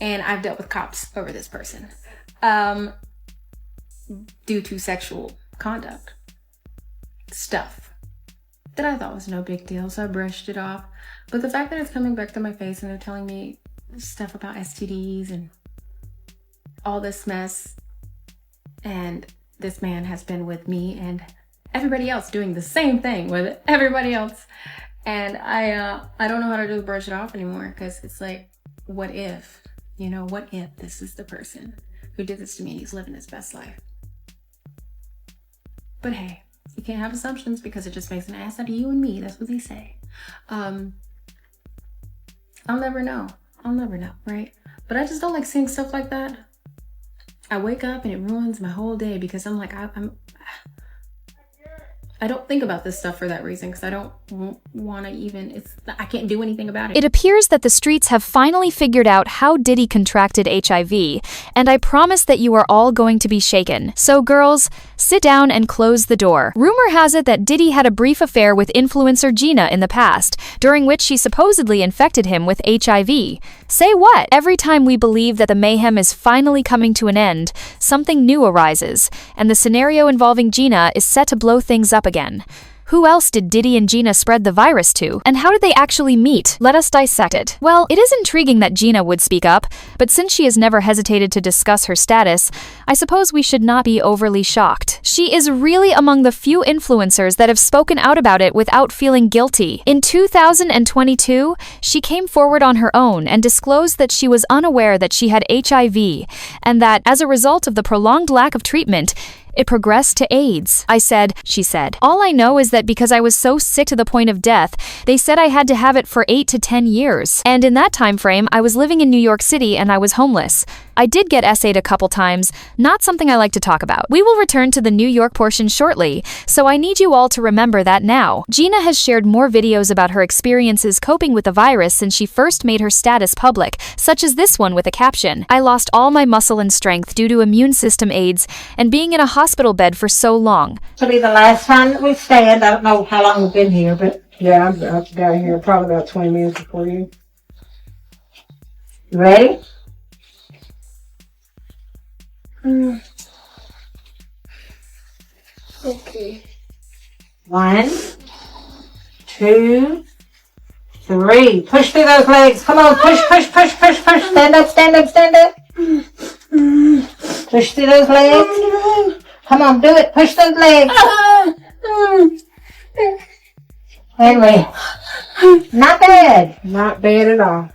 and I've dealt with cops over this person due to sexual conduct stuff that I thought was no big deal, so I brushed it off. But the fact that it's coming back to my face and they're telling me stuff about STDs and all this mess, and this man has been with me and everybody else doing the same thing with everybody else, and I don't know how to just brush it off anymore, because it's like, what if this is the person who did this to me and he's living his best life? But hey, you can't have assumptions because it just makes an ass out of you and me. That's what they say. I'll never know, right? But I just don't like seeing stuff like that. I wake up and it ruins my whole day, because I'm like, I don't think about this stuff for that reason, because I don't want to even, I can't do anything about it. It appears that the streets have finally figured out how Diddy contracted HIV, and I promise that you are all going to be shaken. So girls, sit down and close the door. Rumor has it that Diddy had a brief affair with influencer Gina in the past, during which she supposedly infected him with HIV. Say what? Every time we believe that the mayhem is finally coming to an end, something new arises, and the scenario involving Gina is set to blow things up again. Who else did Diddy and Gina spread the virus to? And how did they actually meet? Let us dissect it. Well, it is intriguing that Gina would speak up, but since she has never hesitated to discuss her status, I suppose we should not be overly shocked. She is really among the few influencers that have spoken out about it without feeling guilty. In 2022, she came forward on her own and disclosed that she was unaware that she had HIV, and that, as a result of the prolonged lack of treatment, it progressed to AIDS. She said, all I know is that because I was so sick to the point of death, they said I had to have it for 8 to 10 years. And in that time frame, I was living in New York City and I was homeless. I did get essayed a couple times, not something I like to talk about. We will return to the New York portion shortly, so I need you all to remember that now. Gina has shared more videos about her experiences coping with the virus since she first made her status public, such as this one with a caption, I lost all my muscle and strength due to immune system AIDS and being in a hospital bed for so long. This will be the last time that we stand. I don't know how long we've been here, but yeah, I've got here probably about 20 minutes before you. You ready? Okay. 1, 2, 3. Push through those legs. Come on, push. Stand up. Push through those legs. Come on, do it. Push those legs. Anyway, not bad. Not bad at all.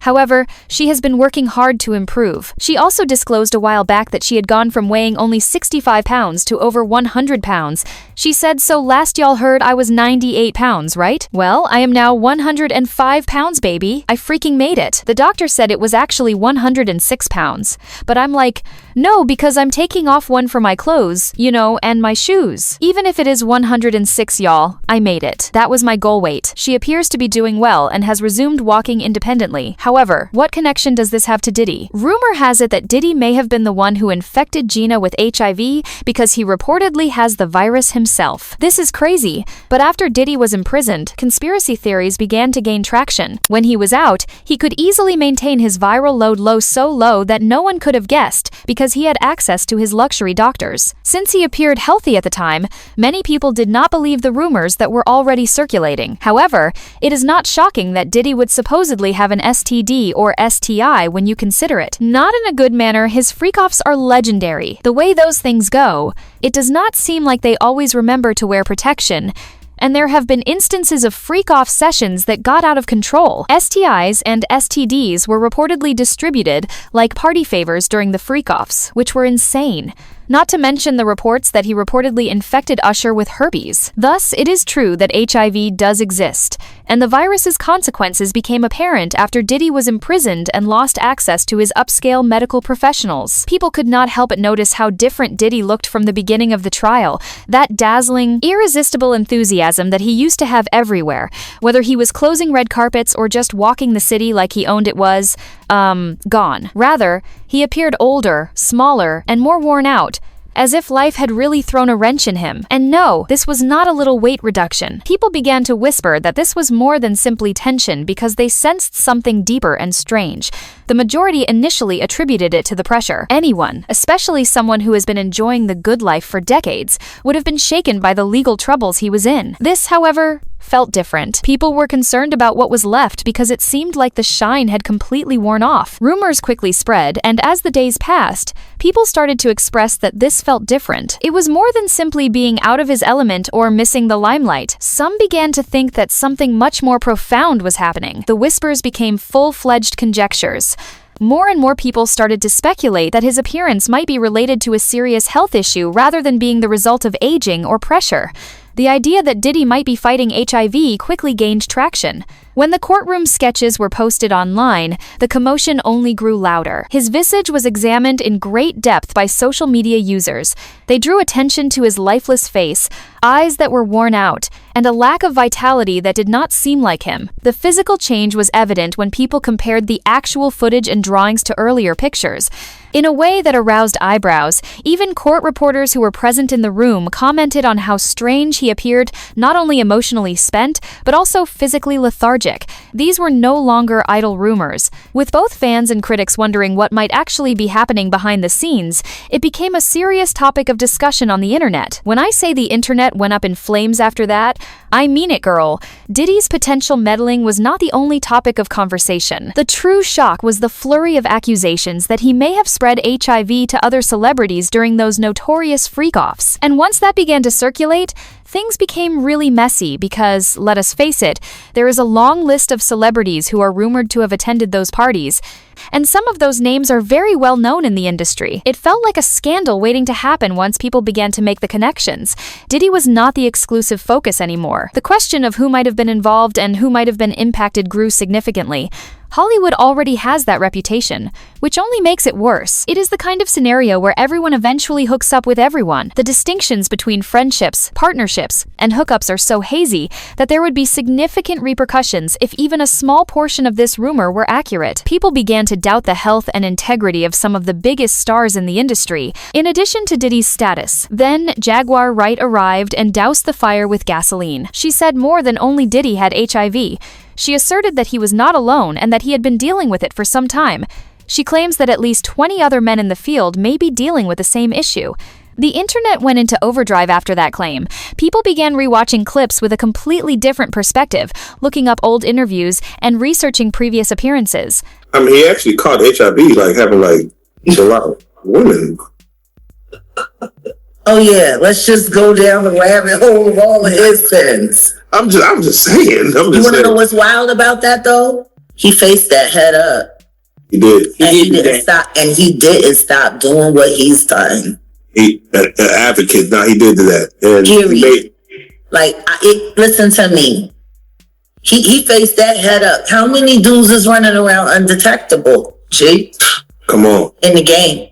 However, she has been working hard to improve. She also disclosed a while back that she had gone from weighing only 65 pounds to over 100 pounds. She said, so last y'all heard I was 98 pounds, right? Well, I am now 105 pounds, baby. I freaking made it. The doctor said it was actually 106 pounds. But I'm like, no, because I'm taking off one for my clothes, and my shoes. Even if it is 106, y'all, I made it. That was my goal weight. She appears to be doing well and has resumed walking independently. However, what connection does this have to Diddy? Rumor has it that Diddy may have been the one who infected Gina with HIV because he reportedly has the virus himself. This is crazy, but after Diddy was imprisoned, conspiracy theories began to gain traction. When he was out, he could easily maintain his viral load so low that no one could have guessed because he had access to his luxury doctors. Since he appeared healthy at the time, many people did not believe the rumors that were already circulating. However, it is not shocking that Diddy would supposedly have an STD or STI when you consider it. Not in a good manner, his freak-offs are legendary. The way those things go, it does not seem like they always remember to wear protection, and there have been instances of freak-off sessions that got out of control. STIs and STDs were reportedly distributed like party favors during the freak-offs, which were insane. Not to mention the reports that he reportedly infected Usher with herpes. Thus, it is true that HIV does exist, and the virus's consequences became apparent after Diddy was imprisoned and lost access to his upscale medical professionals. People could not help but notice how different Diddy looked from the beginning of the trial. That dazzling, irresistible enthusiasm that he used to have everywhere, whether he was closing red carpets or just walking the city like he owned it was, gone. Rather, he appeared older, smaller, and more worn out, as if life had really thrown a wrench in him. And no, this was not a little weight reduction. People began to whisper that this was more than simply tension because they sensed something deeper and strange. The majority initially attributed it to the pressure. Anyone, especially someone who has been enjoying the good life for decades, would have been shaken by the legal troubles he was in. This, however, felt different. People were concerned about what was left because it seemed like the shine had completely worn off. Rumors quickly spread, and as the days passed, people started to express that this felt different. It was more than simply being out of his element or missing the limelight. Some began to think that something much more profound was happening. The whispers became full-fledged conjectures. More and more people started to speculate that his appearance might be related to a serious health issue rather than being the result of aging or pressure. The idea that Diddy might be fighting HIV quickly gained traction. When the courtroom sketches were posted online, the commotion only grew louder. His visage was examined in great depth by social media users. They drew attention to his lifeless face, eyes that were worn out, and a lack of vitality that did not seem like him. The physical change was evident when people compared the actual footage and drawings to earlier pictures. In a way that aroused eyebrows, even court reporters who were present in the room commented on how strange he appeared, not only emotionally spent, but also physically lethargic. These were no longer idle rumors. With both fans and critics wondering what might actually be happening behind the scenes, it became a serious topic of discussion on the internet. When I say the internet went up in flames after that, I mean it, girl. Diddy's potential meddling was not the only topic of conversation. The true shock was the flurry of accusations that he may have spread HIV to other celebrities during those notorious freak-offs. And once that began to circulate, things became really messy because, let us face it, there is a long list of celebrities who are rumored to have attended those parties, and some of those names are very well known in the industry. It felt like a scandal waiting to happen once people began to make the connections. Diddy was not the exclusive focus anymore. The question of who might have been involved and who might have been impacted grew significantly. Hollywood already has that reputation, which only makes it worse. It is the kind of scenario where everyone eventually hooks up with everyone. The distinctions between friendships, partnerships, and hookups are so hazy that there would be significant repercussions if even a small portion of this rumor were accurate. People began to doubt the health and integrity of some of the biggest stars in the industry, in addition to Diddy's status. Then, Jaguar Wright arrived and doused the fire with gasoline. She said more than only Diddy had HIV. She asserted that he was not alone and that he had been dealing with it for some time. She claims that at least 20 other men in the field may be dealing with the same issue. The internet went into overdrive after that claim. People began rewatching clips with a completely different perspective, looking up old interviews and researching previous appearances. I mean, he actually caught HIV, like having a lot of women. Oh yeah, let's just go down the rabbit hole of all of his sins. I'm just saying. You want to know what's wild about that though? He faced that head up. He did. He didn't stop doing what he's done. He an advocate. Now he did that. And period. Listen to me. He faced that head up. How many dudes is running around undetectable? G. Come on. In the game.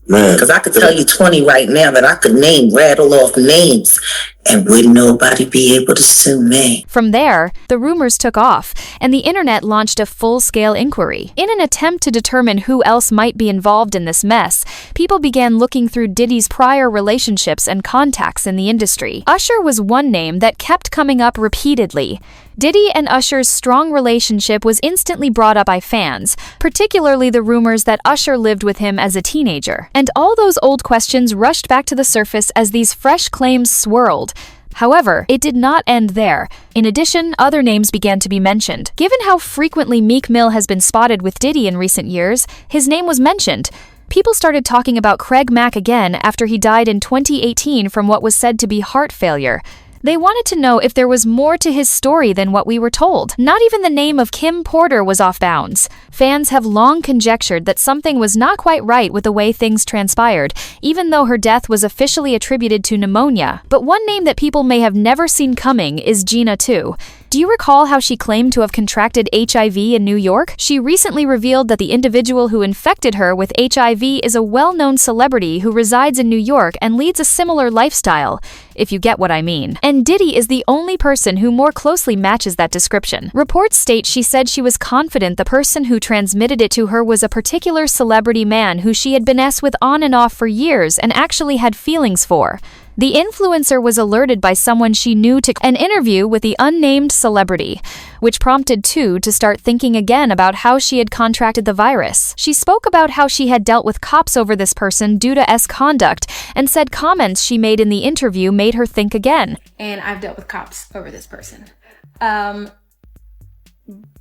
Man. Because I could tell you 20 right now that I could rattle off names, and wouldn't nobody be able to sue me. From there, the rumors took off, and the internet launched a full-scale inquiry. In an attempt to determine who else might be involved in this mess, people began looking through Diddy's prior relationships and contacts in the industry. Usher was one name that kept coming up repeatedly. Diddy and Usher's strong relationship was instantly brought up by fans, particularly the rumors that Usher lived with him as a teenager. And all those old questions rushed back to the surface as these fresh claims swirled. However, it did not end there. In addition, other names began to be mentioned. Given how frequently Meek Mill has been spotted with Diddy in recent years, his name was mentioned. People started talking about Craig Mack again after he died in 2018 from what was said to be heart failure. They wanted to know if there was more to his story than what we were told. Not even the name of Kim Porter was off bounds. Fans have long conjectured that something was not quite right with the way things transpired, even though her death was officially attributed to pneumonia. But one name that people may have never seen coming is Gina Tew. Do you recall how she claimed to have contracted HIV in New York? She recently revealed that the individual who infected her with HIV is a well-known celebrity who resides in New York and leads a similar lifestyle, if you get what I mean. And Diddy is the only person who more closely matches that description. Reports state she said she was confident the person who transmitted it to her was a particular celebrity man who she had been with on and off for years and actually had feelings for. The influencer was alerted by someone she knew to an interview with the unnamed celebrity, which prompted Tew to start thinking again about how she had contracted the virus. She spoke about how she had dealt with cops over this person due to conduct and said comments she made in the interview made her think again. And I've dealt with cops over this person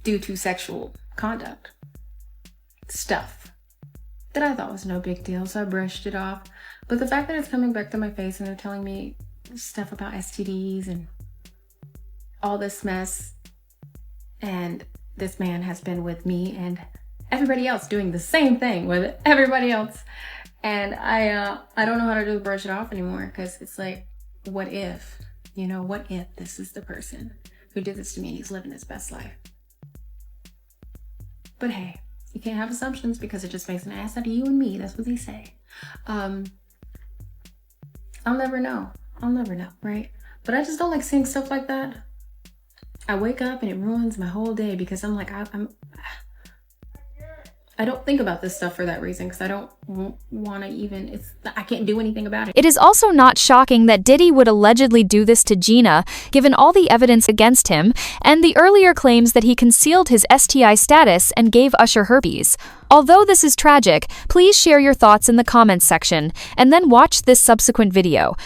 due to sexual conduct. Stuff that I thought was no big deal, so I brushed it off. But the fact that it's coming back to my face and they're telling me stuff about STDs and all this mess, and this man has been with me and everybody else doing the same thing with everybody else, and I don't know how to just brush it off anymore, because it's like, what if, what if this is the person who did this to me and he's living his best life? But hey, you can't have assumptions because it just makes an ass out of you and me. That's what they say. I'll never know, right? But I just don't like seeing stuff like that. I wake up and it ruins my whole day because I'm like, I don't think about this stuff for that reason, because I don't want to even, I can't do anything about it. It is also not shocking that Diddy would allegedly do this to Gina, given all the evidence against him, and the earlier claims that he concealed his STI status and gave Usher herpes. Although this is tragic, please share your thoughts in the comments section, and then watch this subsequent video.